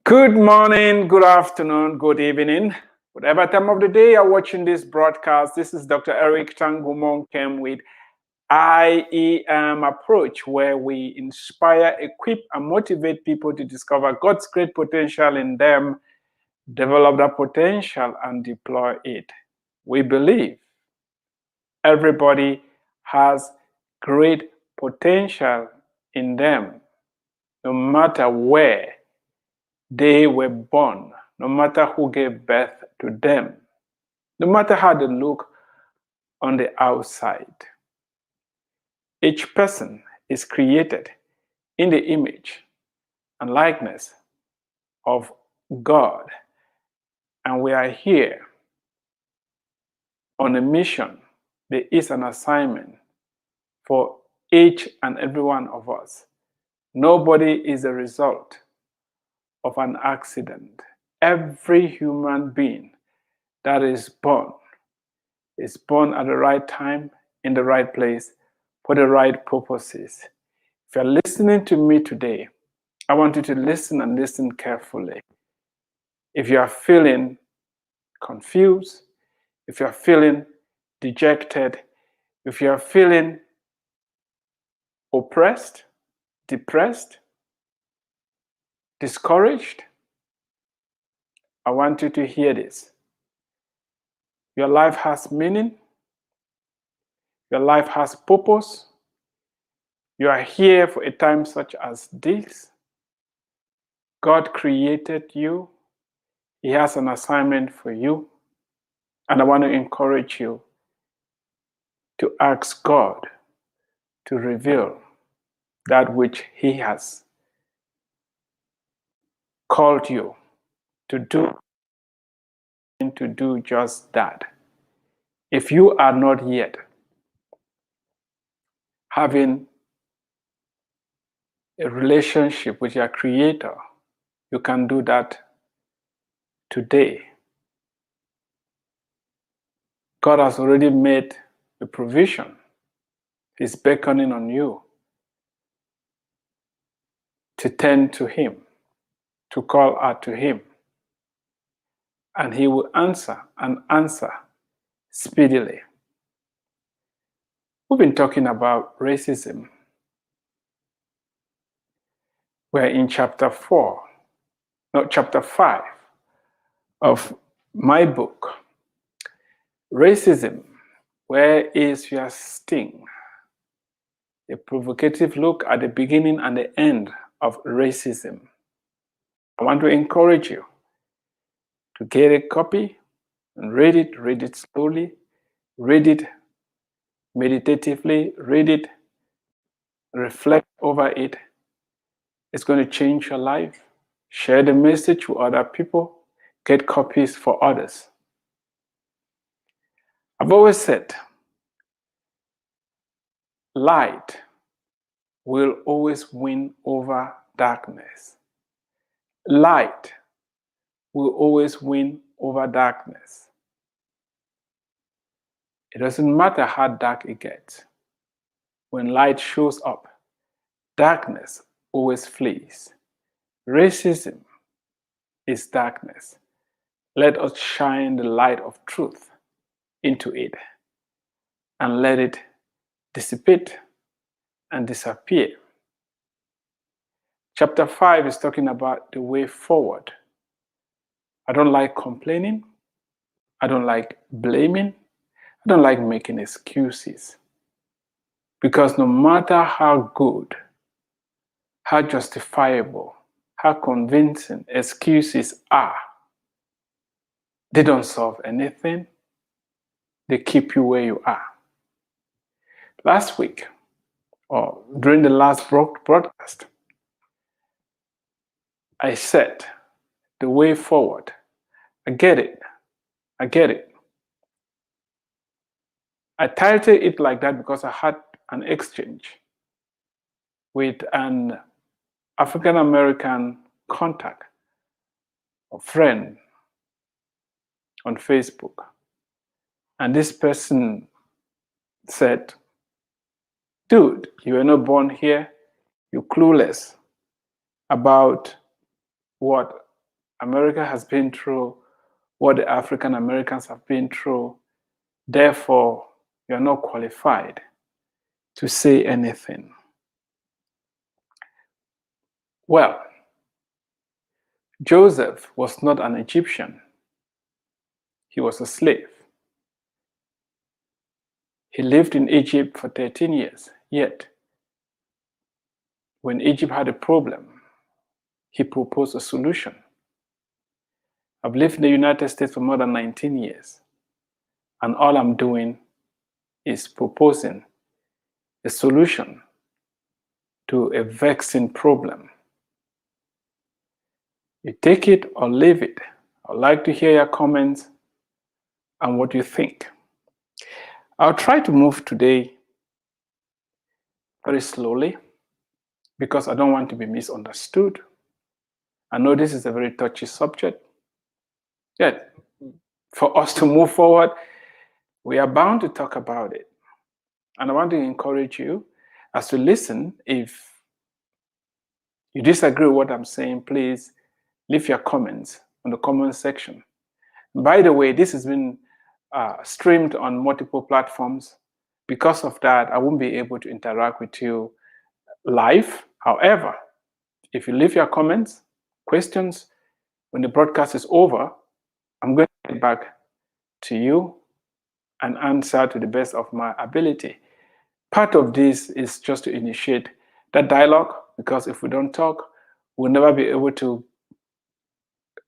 Good morning, good afternoon, good evening. Whatever time of the day you're watching this broadcast, this is Dr. Eric Tangumonkem with iemappraoch, where we inspire, equip, and motivate people to discover God's great potential in them, develop that potential, and deploy it. We believe everybody has great potential in them, no matter where they were born, no matter who gave birth to them, no matter how they look on the outside. Each person is created in the image and likeness of God, and we are here on a mission. There is an assignment for each and every one of us. Nobody is a result of an accident. Every human being that is born at the right time, in the right place, for the right purposes. If you're listening to me today, I want you to listen and listen carefully. If you are feeling confused, if you're feeling dejected, if you're feeling oppressed, depressed, discouraged, I want you to hear this. Your life has meaning. Your life has purpose. You are here for a time such as this. God created you. He has an assignment for you. And I want to encourage you to ask God to reveal that which He has called you to do, and to do just that. If you are not yet having a relationship with your Creator, you can do that today. God has already made a provision. He's beckoning on you to turn to Him, to call out to Him. And He will answer, and answer speedily. We've been talking about racism. We're in chapter 5 of my book, Racism, Where is Your Sting? A provocative look at the beginning and the end of racism. I want to encourage you to get a copy and read it slowly, read it meditatively, read it, reflect over it. It's going to change your life. Share the message with other people. Get copies for others. I've always said, light will always win over darkness. Light will always win over darkness. It doesn't matter how dark it gets. When light shows up, darkness always flees. Racism is darkness. Let us shine the light of truth into it and let it dissipate and disappear. Chapter 5 is talking about the way forward. I don't like complaining. I don't like blaming. I don't like making excuses. Because no matter how good, how justifiable, how convincing excuses are, they don't solve anything. They keep you where you are. Last week, or during the last broadcast, I said, the way forward. I get it. I titled it like that because I had an exchange with an African American contact, a friend on Facebook. And this person said, dude, you were not born here. You're clueless about what America has been through what the African Americans have been through. Therefore, you're not qualified to say anything. Well, Joseph was not an Egyptian. He was a slave. He lived in Egypt for 13 years. Yet, when Egypt had a problem, he proposed a solution. I've lived in the United States for more than 19 years, and all I'm doing is proposing a solution to a vexing problem. You take it or leave it. I'd like to hear your comments and what you think. I'll try to move today very slowly because I don't want to be misunderstood. I know this is a very touchy subject. Yet, for us to move forward, we are bound to talk about it. And I want to encourage you as to listen. If you disagree with what I'm saying, please leave your comments on the comment section. By the way, this has been streamed on multiple platforms. Because of that, I won't be able to interact with you live. However, if you leave your comments, questions, when the broadcast is over, I'm going to get back to you and answer to the best of my ability. Part of this is just to initiate that dialogue, because if we don't talk, we'll never be able to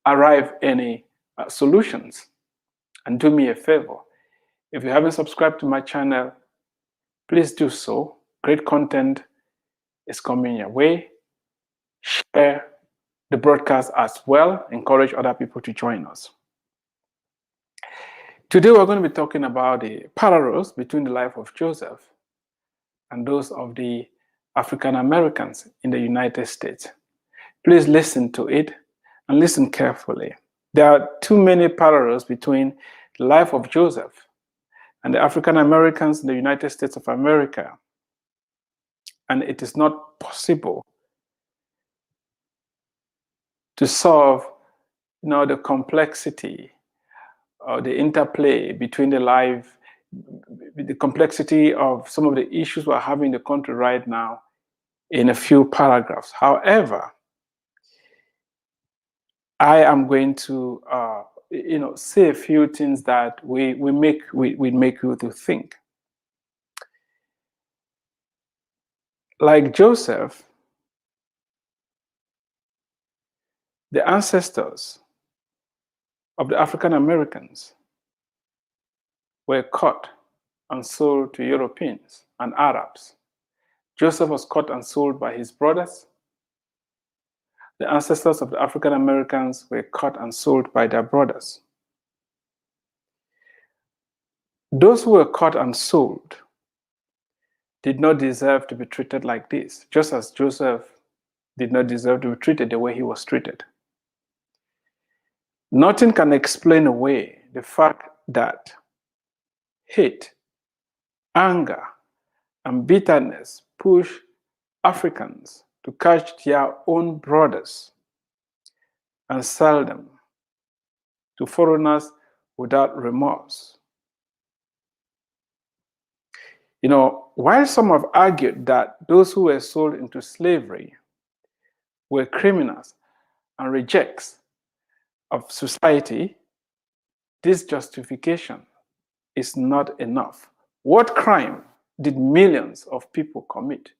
arrive any solutions. And do me a favor, if you haven't subscribed to my channel, please do so. Great content is coming your way. Share the broadcast as well. Encourage other people to join us. Today we're going to be talking about the parallels between the life of Joseph and those of the African Americans in the United States. Please listen to it and listen carefully. There are too many parallels between the life of Joseph and the African Americans in the United States of America, and it is not possible to solve the complexity or the interplay between the complexity of some of the issues we're having in the country right now in a few paragraphs. However, I am going to say a few things that we make you to think. Like Joseph, the ancestors of the African Americans were caught and sold to Europeans and Arabs. Joseph was caught and sold by his brothers. The ancestors of the African Americans were caught and sold by their brothers. Those who were caught and sold did not deserve to be treated like this, just as Joseph did not deserve to be treated the way he was treated. Nothing can explain away the fact that hate, anger, and bitterness push Africans to catch their own brothers and sell them to foreigners without remorse. While some have argued that those who were sold into slavery were criminals and rejects of society, this justification is not enough. What crime did millions of people commit?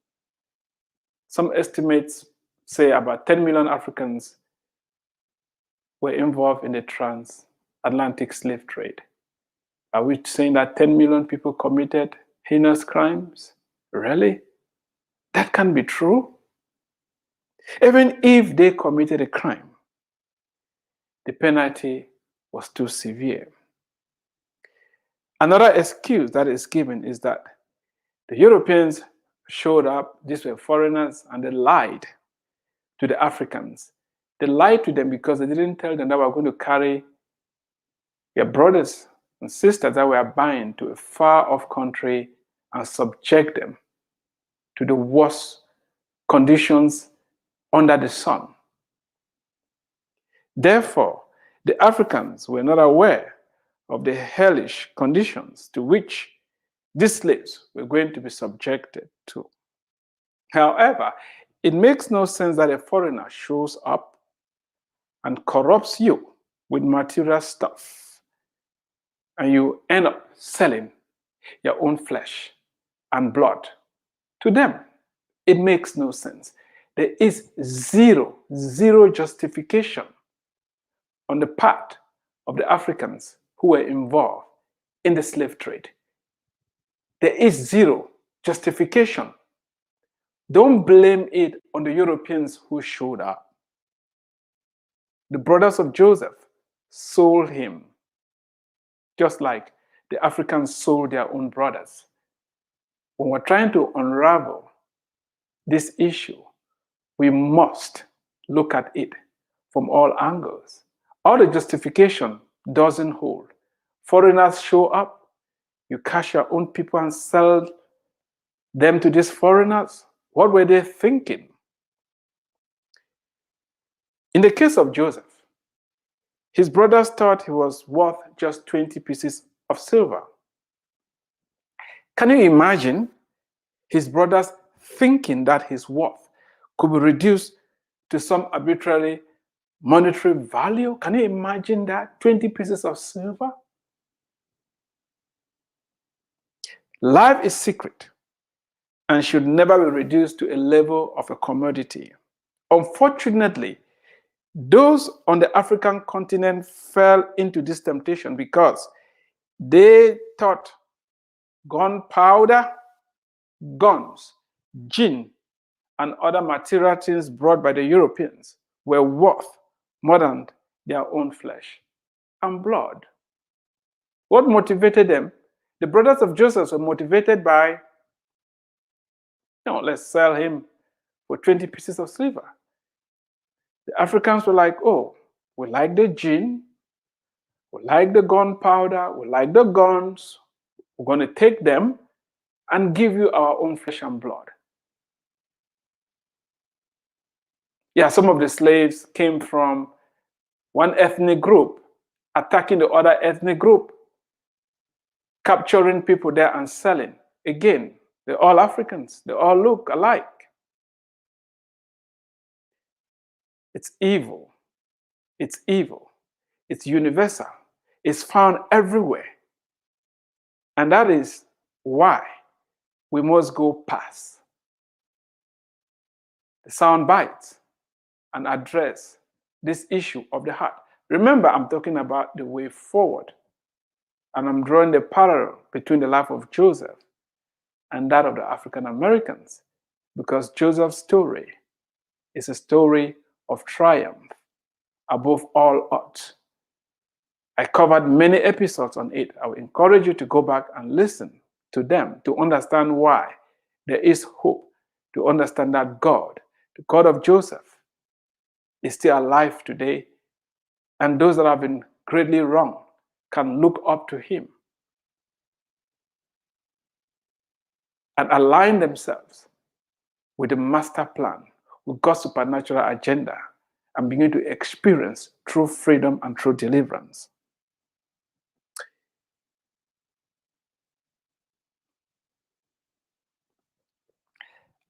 Some estimates say about 10 million Africans were involved in the transatlantic slave trade. Are we saying that 10 million people committed heinous crimes? Really? That can't be true. Even if they committed a crime, the penalty was too severe. Another excuse that is given is that the Europeans showed up, these were foreigners, and they lied to the Africans. They lied to them because they didn't tell them that we were going to carry their brothers and sisters that were bound to a far-off country and subject them to the worst conditions under the sun. Therefore, the Africans were not aware of the hellish conditions to which these slaves were going to be subjected to. However, it makes no sense that a foreigner shows up and corrupts you with material stuff, and you end up selling your own flesh and blood to them. It makes no sense. There is zero justification on the part of the Africans who were involved in the slave trade. There is zero justification. Don't blame it on the Europeans who showed up. The brothers of Joseph sold him, just like the Africans sold their own brothers. When we're trying to unravel this issue, we must look at it from all angles. All the justification doesn't hold. Foreigners show up, you catch your own people and sell them to these foreigners. What were they thinking? In the case of Joseph, his brothers thought he was worth just 20 pieces of silver. Can you imagine his brothers thinking that his worth could be reduced to some arbitrary monetary value? Can you imagine that? 20 pieces of silver? Life is secret and should never be reduced to a level of a commodity. Unfortunately, those on the African continent fell into this temptation because they thought gunpowder, guns, gin, and other material things brought by the Europeans were worth more than their own flesh and blood. What motivated them? The brothers of Joseph were motivated by, let's sell him for 20 pieces of silver. The Africans were like, oh, we like the gin, we like the gunpowder, we like the guns, we're going to take them and give you our own flesh and blood. Yeah, some of the slaves came from one ethnic group, attacking the other ethnic group, capturing people there and selling. Again, they're all Africans. They all look alike. It's evil. It's evil. It's universal. It's found everywhere. And that is why we must go past the sound bites and address this issue of the heart. Remember, I'm talking about the way forward. And I'm drawing the parallel between the life of Joseph and that of the African Americans, because Joseph's story is a story of triumph above all odds. I covered many episodes on it. I would encourage you to go back and listen to them to understand why there is hope, to understand that God, the God of Joseph, is still alive today, and those that have been greatly wronged can look up to him and align themselves with the master plan, with God's supernatural agenda, and begin to experience true freedom and true deliverance.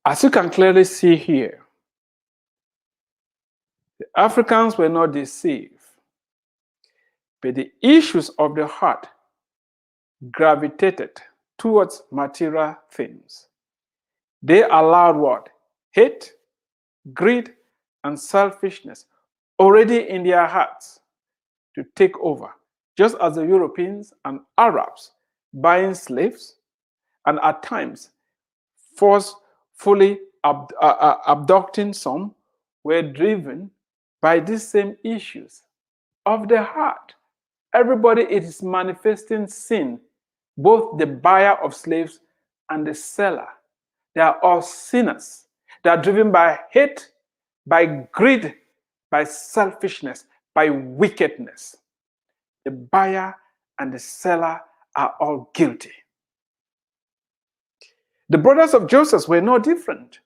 As you can clearly see here, the Africans were not deceived, but the issues of the heart gravitated towards material things. They allowed what? Hate, greed, and selfishness already in their hearts to take over, just as the Europeans and Arabs buying slaves and at times forcefully abducting some were driven by these same issues of the heart. Everybody is manifesting sin, both the buyer of slaves and the seller. They are all sinners. They are driven by hate, by greed, by selfishness, by wickedness. The buyer and the seller are all guilty. The brothers of Joseph were no different.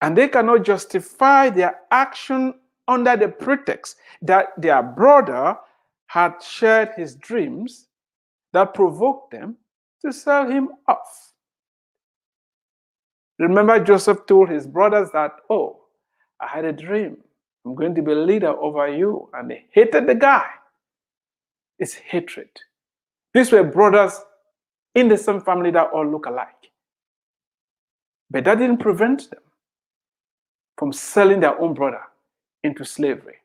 And they cannot justify their action under the pretext that their brother had shared his dreams that provoked them to sell him off. Remember, Joseph told his brothers that, oh, I had a dream. I'm going to be a leader over you. And they hated the guy. It's hatred. These were brothers in the same family that all look alike. But that didn't prevent them from selling their own brother into slavery.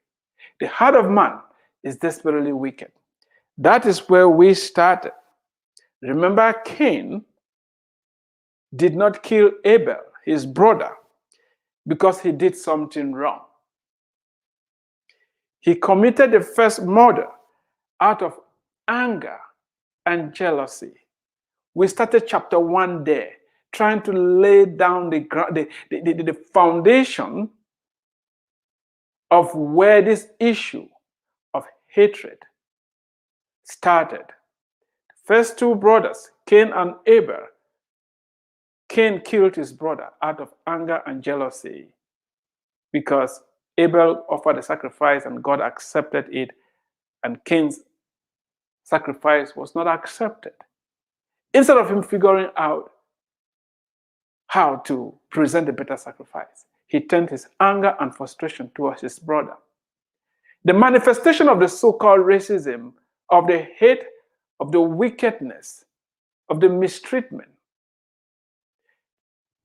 The heart of man is desperately wicked. That is where we started. Remember, Cain did not kill Abel, his brother, because he did something wrong. He committed the first murder out of anger and jealousy. We started chapter 1 there, trying to lay down the foundation of where this issue of hatred started. The first two brothers, Cain and Abel, Cain killed his brother out of anger and jealousy because Abel offered a sacrifice and God accepted it, and Cain's sacrifice was not accepted. Instead of him figuring out how to present a better sacrifice, he turned his anger and frustration towards his brother. The manifestation of the so-called racism, of the hate, of the wickedness, of the mistreatment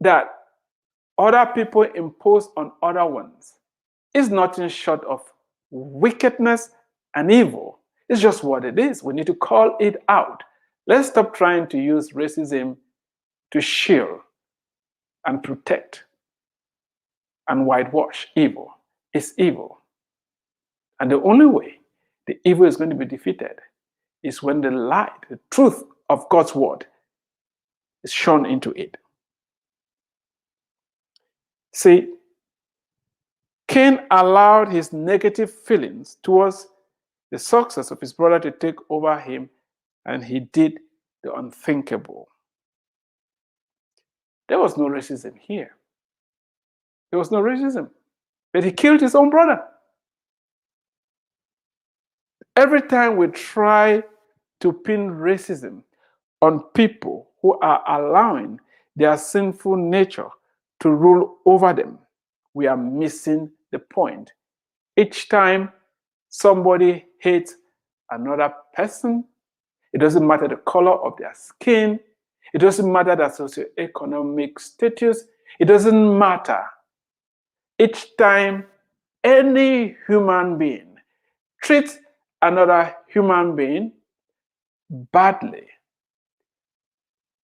that other people impose on other ones is nothing short of wickedness and evil. It's just what it is. We need to call it out. Let's stop trying to use racism to shield and protect and whitewash evil. It's evil. And the only way the evil is going to be defeated is when the light, the truth of God's word is shone into it. See, Cain allowed his negative feelings towards the success of his brother to take over him, and he did the unthinkable. There was no racism here. There was no racism. But he killed his own brother. Every time we try to pin racism on people who are allowing their sinful nature to rule over them, we are missing the point. Each time somebody hates another person, it doesn't matter the color of their skin, it doesn't matter their socioeconomic status, it doesn't matter. Each time any human being treats another human being badly,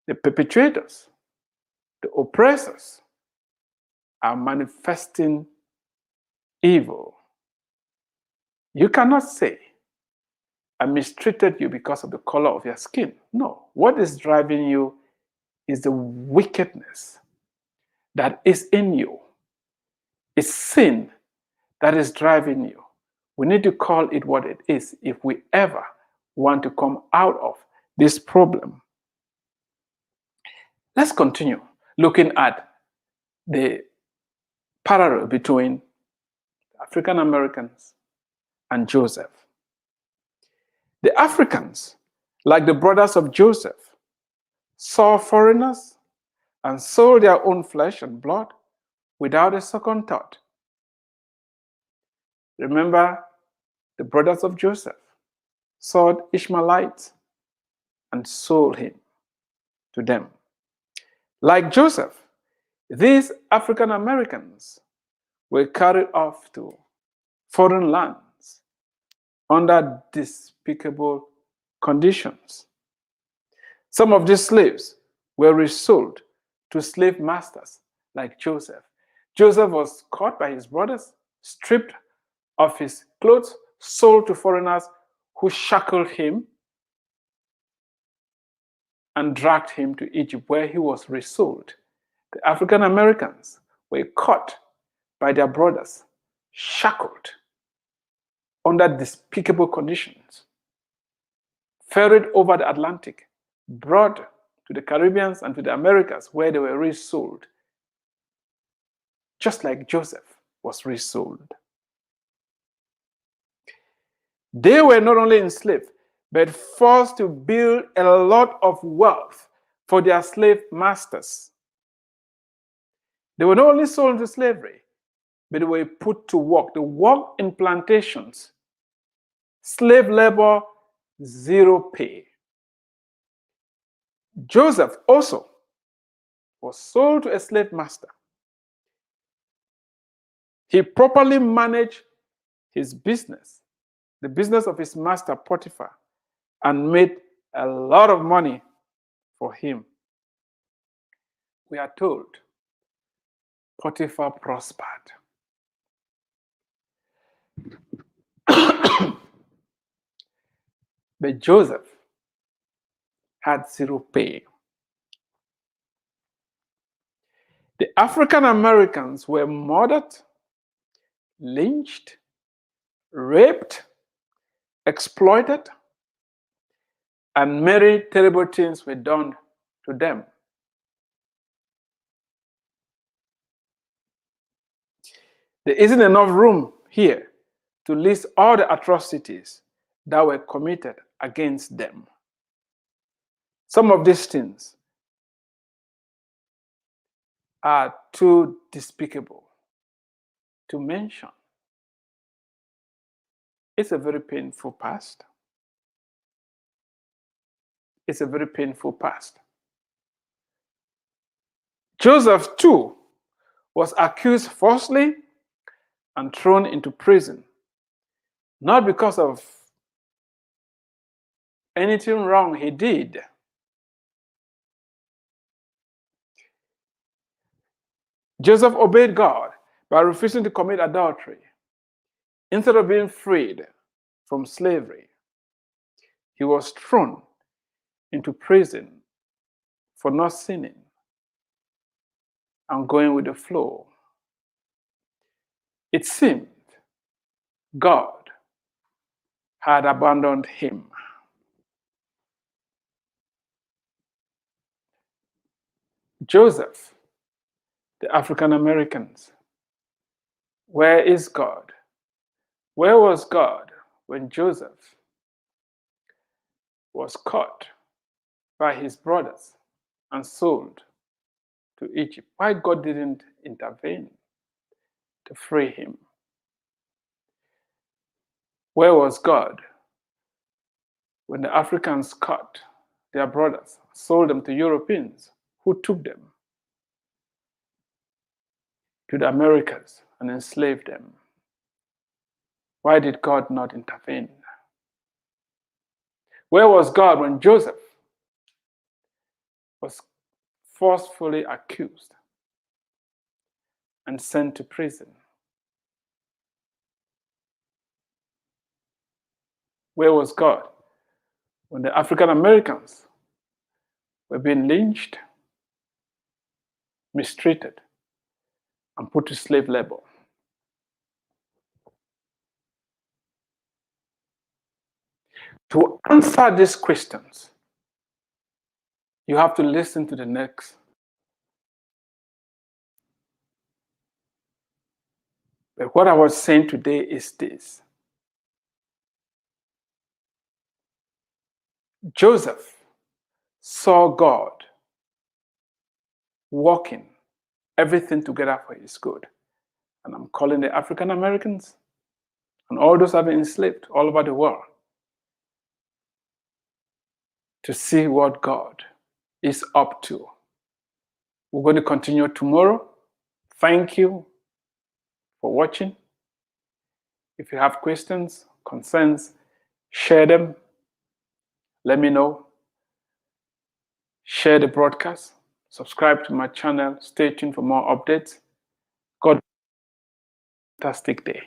the perpetrators, the oppressors, are manifesting evil. You cannot say, I mistreated you because of the color of your skin. No, what is driving you is the wickedness that is in you. It's sin that is driving you. We need to call it what it is if we ever want to come out of this problem. Let's continue looking at the parallel between African Americans and Joseph. The Africans, like the brothers of Joseph, saw foreigners and sold their own flesh and blood without a second thought. Remember, the brothers of Joseph sought Ishmaelites and sold him to them. Like Joseph, these African Americans were carried off to foreign lands under despicable conditions. Some of these slaves were resold to slave masters like Joseph. Joseph was caught by his brothers, stripped of his clothes, sold to foreigners who shackled him and dragged him to Egypt, where he was resold. The African Americans were caught by their brothers, shackled under despicable conditions, ferried over the Atlantic, brought to the Caribbean and to the Americas, where they were resold, just like Joseph was resold. They were not only enslaved, but forced to build a lot of wealth for their slave masters. They were not only sold into slavery, but they were put to work. They worked in plantations, slave labor, zero pay. Joseph also was sold to a slave master. He properly managed his business, the business of his master Potiphar, and made a lot of money for him. We are told Potiphar prospered. But Joseph had zero pay. The African Americans were murdered, lynched, raped, exploited, and many terrible things were done to them. There isn't enough room here to list all the atrocities that were committed against them. Some of these things are too despicable to mention. It's a very painful past. It's a very painful past. Joseph, too, was accused falsely and thrown into prison, not because of anything wrong he did. Joseph obeyed God by refusing to commit adultery. Instead of being freed from slavery, he was thrown into prison for not sinning and going with the flow. It seemed God had abandoned him. Joseph, the African Americans, where is God? Where was God when Joseph was caught by his brothers and sold to Egypt? Why God didn't intervene to free him? Where was God when the Africans caught their brothers, sold them to Europeans who took them to the Americas and enslaved them? Why did God not intervene? Where was God when Joseph was forcefully accused and sent to prison? Where was God when the African Americans were being lynched, mistreated, and put to slave labor? To answer these questions, you have to listen to the next. But what I was saying today is this. Joseph saw God working everything together for his good. And I'm calling the African Americans and all those who have been enslaved all over the world to see what God is up to. We're going to continue tomorrow. Thank you for watching. If you have questions, concerns, share them. Let me know. Share the broadcast. Subscribe to my channel. Stay tuned for more updates. God, fantastic day.